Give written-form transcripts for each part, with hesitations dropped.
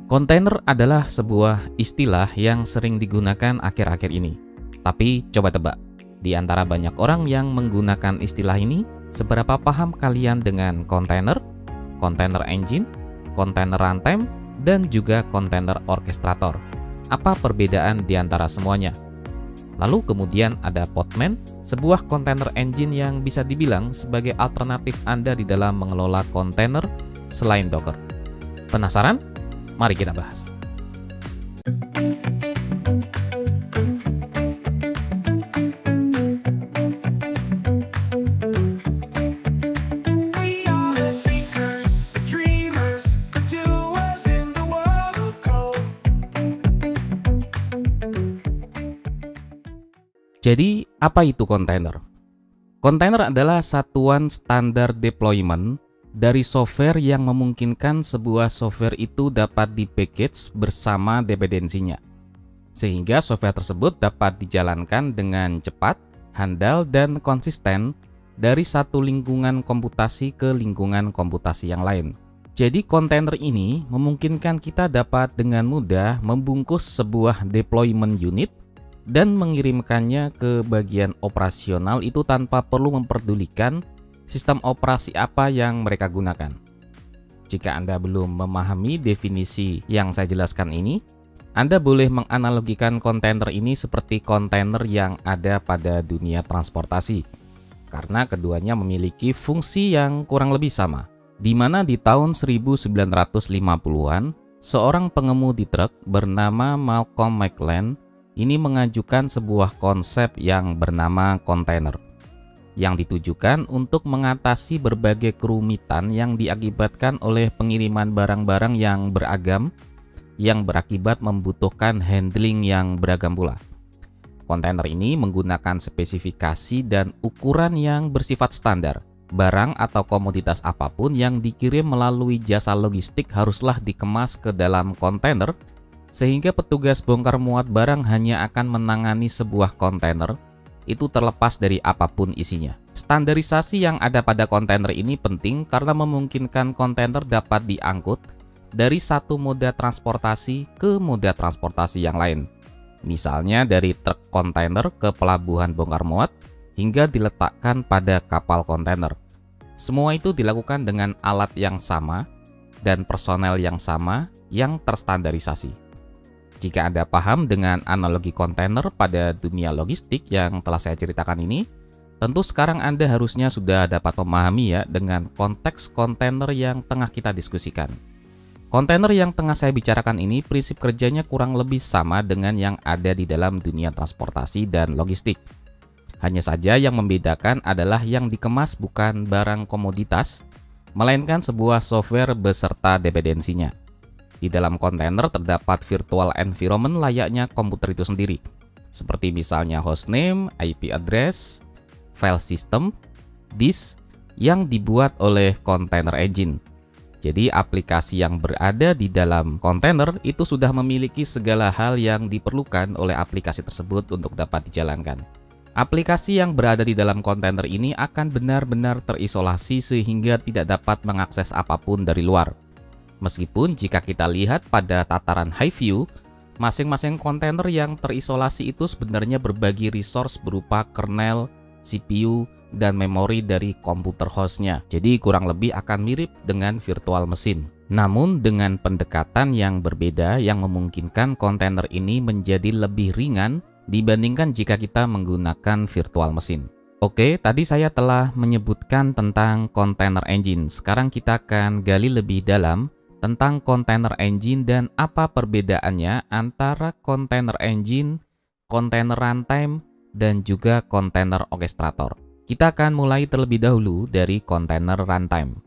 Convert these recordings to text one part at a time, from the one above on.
Kontainer adalah sebuah istilah yang sering digunakan akhir-akhir ini. Tapi coba tebak, di antara banyak orang yang menggunakan istilah ini, seberapa paham kalian dengan kontainer, kontainer engine, kontainer runtime, dan juga kontainer orchestrator? Apa perbedaan di antara semuanya? Lalu kemudian ada Podman, sebuah kontainer engine yang bisa dibilang sebagai alternatif Anda di dalam mengelola kontainer selain Docker. Penasaran? Mari kita bahas. Jadi, apa itu kontainer? Kontainer adalah satuan standar deployment dari software yang memungkinkan sebuah software itu dapat di-package bersama dependensinya, sehingga software tersebut dapat dijalankan dengan cepat, handal, dan konsisten dari satu lingkungan komputasi ke lingkungan komputasi yang lain. Jadi kontainer ini memungkinkan kita dapat dengan mudah membungkus sebuah deployment unit dan mengirimkannya ke bagian operasional itu tanpa perlu memperdulikan sistem operasi apa yang mereka gunakan. Jika Anda belum memahami definisi yang saya jelaskan ini, Anda boleh menganalogikan kontainer ini seperti kontainer yang ada pada dunia transportasi, karena keduanya memiliki fungsi yang kurang lebih sama, di mana di tahun 1950-an, seorang pengemudi truk bernama Malcolm McLaren ini mengajukan sebuah konsep yang bernama kontainer, yang ditujukan untuk mengatasi berbagai kerumitan yang diakibatkan oleh pengiriman barang-barang yang beragam, yang berakibat membutuhkan handling yang beragam pula. Kontainer ini menggunakan spesifikasi dan ukuran yang bersifat standar. Barang atau komoditas apapun yang dikirim melalui jasa logistik haruslah dikemas ke dalam kontainer, sehingga petugas bongkar muat barang hanya akan menangani sebuah kontainer, itu terlepas dari apapun isinya. Standarisasi yang ada pada kontainer ini penting karena memungkinkan kontainer dapat diangkut dari satu moda transportasi ke moda transportasi yang lain. Misalnya dari truk kontainer ke pelabuhan bongkar muat hingga diletakkan pada kapal kontainer. Semua itu dilakukan dengan alat yang sama dan personel yang sama yang terstandarisasi. Jika Anda paham dengan analogi kontainer pada dunia logistik yang telah saya ceritakan ini, tentu sekarang Anda harusnya sudah dapat memahami ya dengan konteks kontainer yang tengah kita diskusikan. Kontainer yang tengah saya bicarakan ini prinsip kerjanya kurang lebih sama dengan yang ada di dalam dunia transportasi dan logistik. Hanya saja yang membedakan adalah yang dikemas bukan barang komoditas, melainkan sebuah software beserta dependensinya. Di dalam kontainer terdapat virtual environment layaknya komputer itu sendiri, seperti misalnya hostname, IP address, file system, disk yang dibuat oleh container engine. Jadi aplikasi yang berada di dalam kontainer itu sudah memiliki segala hal yang diperlukan oleh aplikasi tersebut untuk dapat dijalankan. Aplikasi yang berada di dalam kontainer ini akan benar-benar terisolasi sehingga tidak dapat mengakses apapun dari luar. Meskipun jika kita lihat pada tataran high view, masing-masing kontainer yang terisolasi itu sebenarnya berbagi resource berupa kernel, CPU, dan memori dari komputer hostnya. Jadi kurang lebih akan mirip dengan virtual mesin. Namun dengan pendekatan yang berbeda yang memungkinkan kontainer ini menjadi lebih ringan dibandingkan jika kita menggunakan virtual mesin. Oke, tadi saya telah menyebutkan tentang container engine. Sekarang kita akan gali lebih dalam tentang container engine dan apa perbedaannya antara container engine, container runtime, dan juga container orchestrator. Kita akan mulai terlebih dahulu dari container runtime.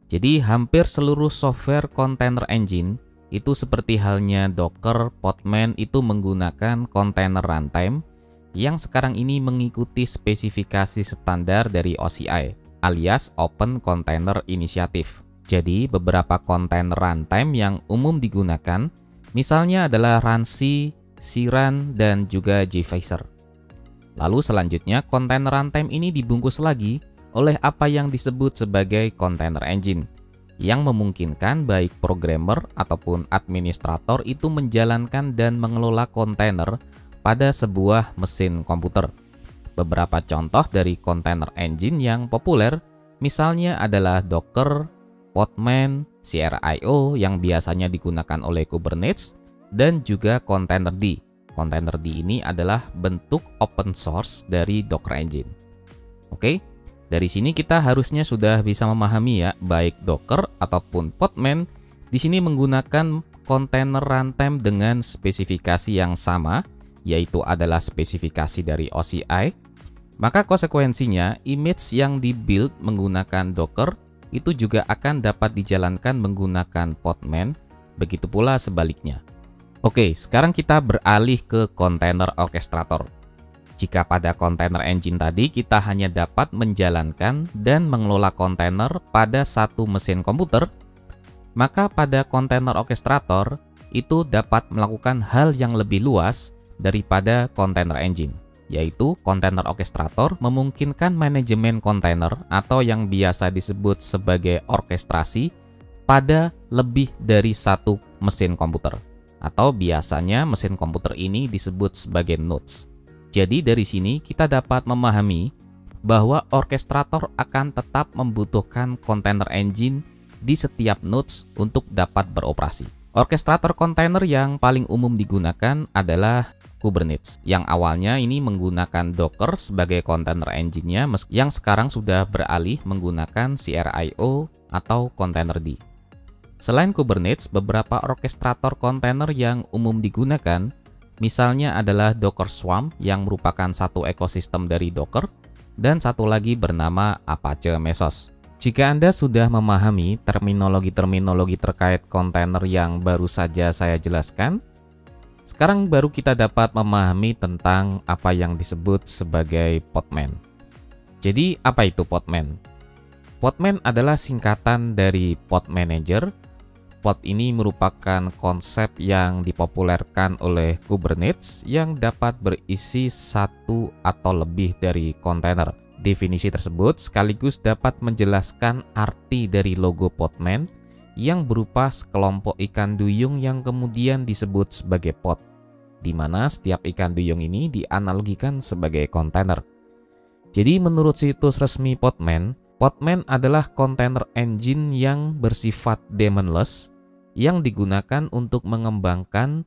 Jadi hampir seluruh software container engine itu seperti halnya Docker, Podman itu menggunakan container runtime yang sekarang ini mengikuti spesifikasi standar dari OCI alias Open Container Initiative. Jadi beberapa kontainer runtime yang umum digunakan misalnya adalah Runc, Crun, dan juga gvisor. Lalu selanjutnya kontainer runtime ini dibungkus lagi oleh apa yang disebut sebagai container engine, yang memungkinkan baik programmer ataupun administrator itu menjalankan dan mengelola kontainer pada sebuah mesin komputer. Beberapa contoh dari container engine yang populer misalnya adalah Docker, Podman, CRI-O yang biasanya digunakan oleh Kubernetes, dan juga Containerd. Containerd ini adalah bentuk open source dari Docker Engine. Oke, dari sini kita harusnya sudah bisa memahami ya, baik Docker ataupun Podman di sini menggunakan kontainer runtime dengan spesifikasi yang sama, yaitu adalah spesifikasi dari OCI. Maka konsekuensinya image yang dibuild menggunakan Docker itu juga akan dapat dijalankan menggunakan Podman, begitu pula sebaliknya. Oke, sekarang kita beralih ke container orchestrator. Jika pada container engine tadi kita hanya dapat menjalankan dan mengelola kontainer pada satu mesin komputer, maka pada container orchestrator itu dapat melakukan hal yang lebih luas daripada container engine, yaitu container orchestrator memungkinkan manajemen kontainer atau yang biasa disebut sebagai orkestrasi pada lebih dari satu mesin komputer, atau biasanya mesin komputer ini disebut sebagai nodes. Jadi dari sini kita dapat memahami bahwa orkestrator akan tetap membutuhkan container engine di setiap nodes untuk dapat beroperasi. Orkestrator kontainer yang paling umum digunakan adalah Kubernetes, yang awalnya ini menggunakan Docker sebagai container engine-nya yang sekarang sudah beralih menggunakan CRI-O atau Containerd. Selain Kubernetes, beberapa orkestrator kontainer yang umum digunakan misalnya adalah Docker Swarm yang merupakan satu ekosistem dari Docker, dan satu lagi bernama Apache Mesos. Jika Anda sudah memahami terminologi-terminologi terkait kontainer yang baru saja saya jelaskan, sekarang baru kita dapat memahami tentang apa yang disebut sebagai Podman. Jadi apa itu Podman? Podman adalah singkatan dari Pod Manager. Pod ini merupakan konsep yang dipopulerkan oleh Kubernetes yang dapat berisi satu atau lebih dari kontainer. Definisi tersebut sekaligus dapat menjelaskan arti dari logo Podman yang berupa sekelompok ikan duyung yang kemudian disebut sebagai pod, di mana setiap ikan duyung ini dianalogikan sebagai kontainer. Jadi menurut situs resmi Podman, Podman adalah container engine yang bersifat daemonless yang digunakan untuk mengembangkan,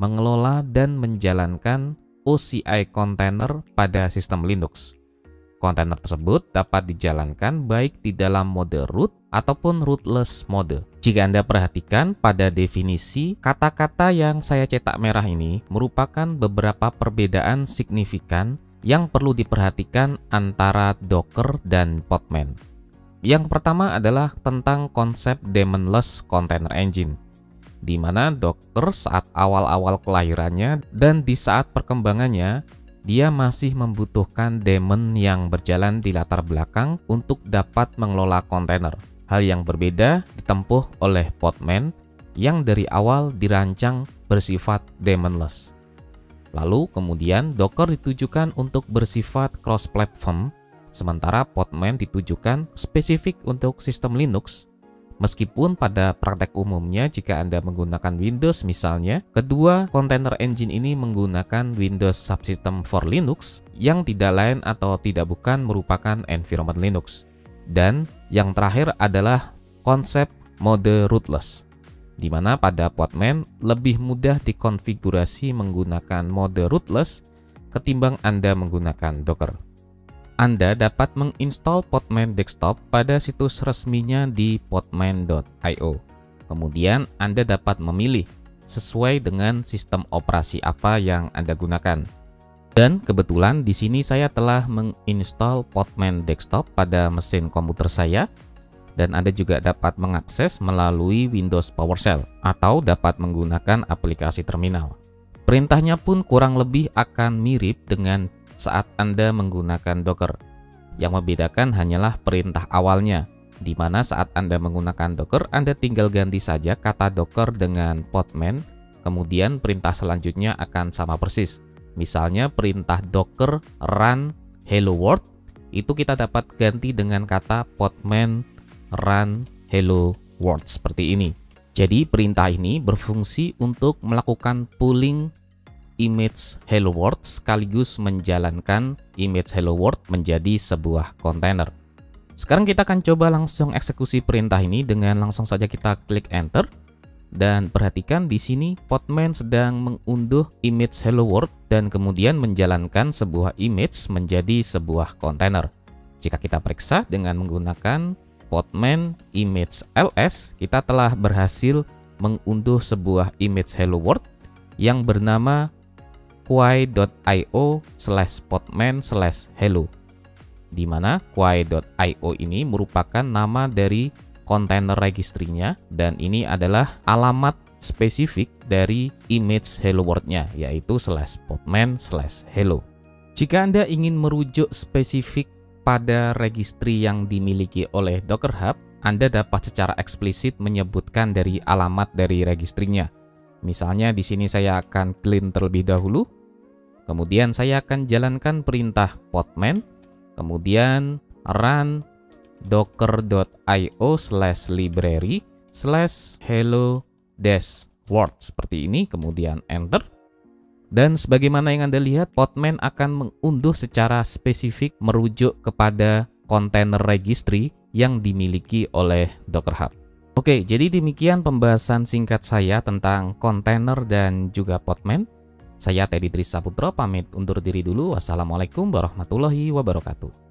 mengelola, dan menjalankan OCI container pada sistem Linux. Kontainer tersebut dapat dijalankan baik di dalam mode root ataupun rootless mode. Jika Anda perhatikan pada definisi, kata-kata yang saya cetak merah ini merupakan beberapa perbedaan signifikan yang perlu diperhatikan antara Docker dan Podman. Yang pertama adalah tentang konsep daemonless container engine, di mana Docker saat awal-awal kelahirannya dan di saat perkembangannya dia masih membutuhkan daemon yang berjalan di latar belakang untuk dapat mengelola kontainer. Hal yang berbeda ditempuh oleh Podman yang dari awal dirancang bersifat daemonless. Lalu kemudian Docker ditujukan untuk bersifat cross-platform, sementara Podman ditujukan spesifik untuk sistem Linux. Meskipun pada praktek umumnya jika Anda menggunakan Windows misalnya, kedua container engine ini menggunakan Windows Subsystem for Linux yang tidak lain atau tidak bukan merupakan environment Linux. Dan yang terakhir adalah konsep mode rootless, di mana pada Podman lebih mudah dikonfigurasi menggunakan mode rootless ketimbang Anda menggunakan Docker. Anda dapat menginstal Podman Desktop pada situs resminya di podman.io. Kemudian Anda dapat memilih sesuai dengan sistem operasi apa yang Anda gunakan. Dan kebetulan di sini saya telah menginstal Podman Desktop pada mesin komputer saya, dan Anda juga dapat mengakses melalui Windows PowerShell atau dapat menggunakan aplikasi terminal. Perintahnya pun kurang lebih akan mirip dengan saat Anda menggunakan Docker. Yang membedakan hanyalah perintah awalnya, di mana saat Anda menggunakan Docker, Anda tinggal ganti saja kata Docker dengan Podman, kemudian perintah selanjutnya akan sama persis. Misalnya perintah Docker run hello world, itu kita dapat ganti dengan kata Podman run hello world seperti ini. Jadi perintah ini berfungsi untuk melakukan pooling image hello world sekaligus menjalankan image hello world menjadi sebuah kontainer. Sekarang kita akan coba langsung eksekusi perintah ini dengan langsung saja kita klik enter. Dan perhatikan di sini Podman sedang mengunduh image hello world dan kemudian menjalankan sebuah image menjadi sebuah kontainer. Jika kita periksa dengan menggunakan Podman image ls, kita telah berhasil mengunduh sebuah image hello world yang bernama quay.io/podman/hello, di mana quay.io ini merupakan nama dari kontainer registrinya dan ini adalah alamat spesifik dari image hello world-nya, yaitu /podman/hello. Jika Anda ingin merujuk spesifik pada registri yang dimiliki oleh Docker Hub, Anda dapat secara eksplisit menyebutkan dari alamat dari registrinya. Misalnya di sini saya akan clean terlebih dahulu, kemudian saya akan jalankan perintah podman, kemudian run docker.io/library/hello-world seperti ini, kemudian enter. Dan sebagaimana yang Anda lihat, Podman akan mengunduh secara spesifik merujuk kepada kontainer registry yang dimiliki oleh Docker Hub. Oke, jadi demikian pembahasan singkat saya tentang kontainer dan juga Podman. Saya Teddy Trisaputro pamit undur diri dulu. Wassalamualaikum warahmatullahi wabarakatuh.